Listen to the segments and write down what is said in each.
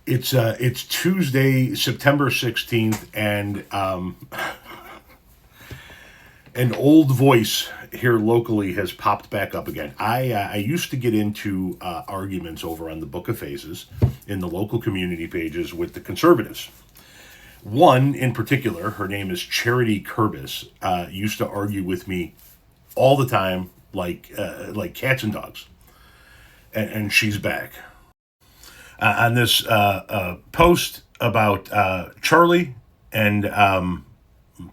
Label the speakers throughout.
Speaker 1: It's Tuesday, September 16th, and an old voice here locally has popped back up again. I used to get into arguments over on the Book of Faces in the local community pages with the conservatives. One in particular, her name is Charity Kurbis, used to argue with me all the time, like cats and dogs, and she's back. On this post about Charlie and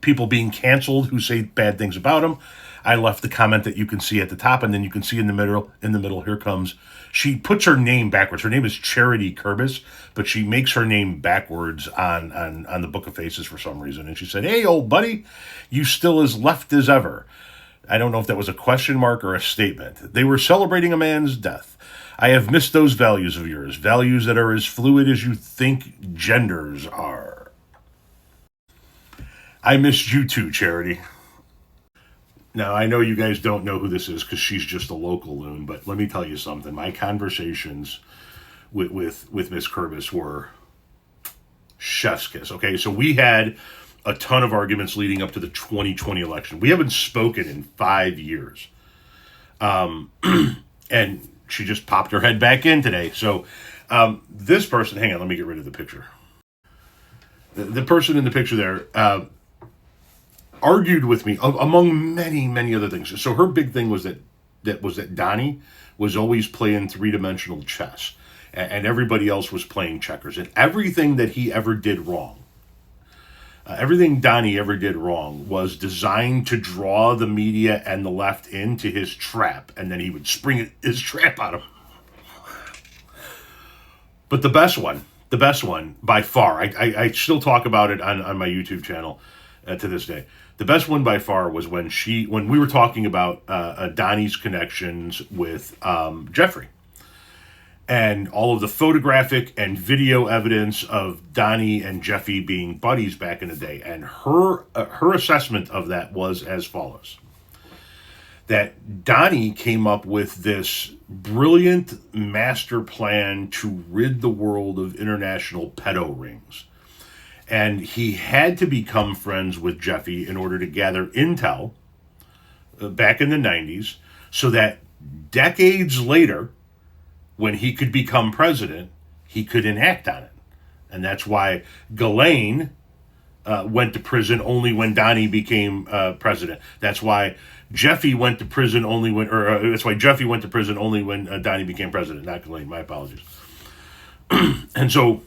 Speaker 1: people being canceled who say bad things about him, I left the comment that you can see at the top, and then you can see in the middle. In the middle, here comes. She puts her name backwards. Her name is Charity Kurbis, but she makes her name backwards on the Book of Faces for some reason. And she said, "Hey, old buddy, you still as left as ever." I don't know if that was a question mark or a statement. They were celebrating a man's death. I have missed those values of yours, values that are as fluid as you think genders are. I missed you too, Charity. Now, I know you guys don't know who this is because she's just a local loon, but let me tell you something. My conversations with Miss Kurbis were chef's kiss. Okay, so we had a ton of arguments leading up to the 2020 election. We haven't spoken in 5 years. And she just popped her head back in today. So this person, hang on, let me get rid of the picture. The person in the picture there argued with me among many, many other things. So her big thing was that Donnie was always playing three-dimensional chess, and everybody else was playing checkers. And everything that he ever did wrong, everything Donnie ever did wrong was designed to draw the media and the left into his trap, and then he would spring his trap on him. But the best one by far, I still talk about it on my YouTube channel to this day. The best one by far was when we were talking about Donnie's connections with Jeffrey, and all of the photographic and video evidence of Donnie and Jeffy being buddies back in the day. And her assessment of that was as follows: that Donnie came up with this brilliant master plan to rid the world of international pedo rings. And he had to become friends with Jeffy in order to gather intel back in the 90s, so that decades later, when he could become president, he could enact on it. And that's why Ghislaine went to prison only when Donnie became president. That's why Jeffy went to prison only when, that's why Jeffy went to prison only when Donnie became president, not Ghislaine. My apologies. And so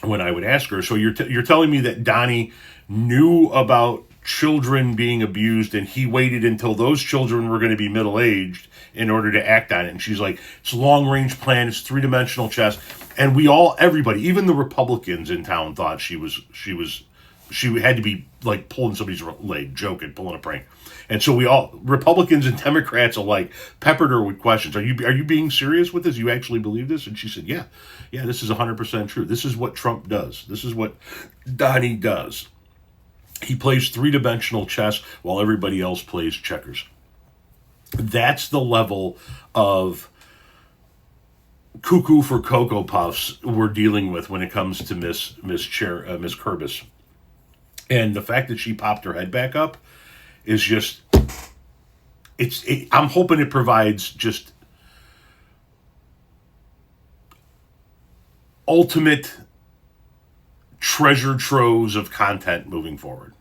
Speaker 1: when I would ask her, so you're telling me that Donnie knew about children being abused and he waited until those children were going to be middle-aged in order to act on it? And she's like, it's a long-range plan, it's three-dimensional chess. And everybody, even the Republicans in town, thought she had to be like pulling somebody's leg, joking, pulling a prank. And so Republicans and Democrats alike, peppered her with questions. Are you being serious with this? You actually believe this? And she said, yeah, this is 100% true. This is what Trump does. This is what Donnie does. He plays three-dimensional chess while everybody else plays checkers. That's the level of cuckoo for Cocoa Puffs we're dealing with when it comes to Miss Kurbis. And the fact that she popped her head back up is just, I'm hoping it provides just ultimate treasure troves of content moving forward.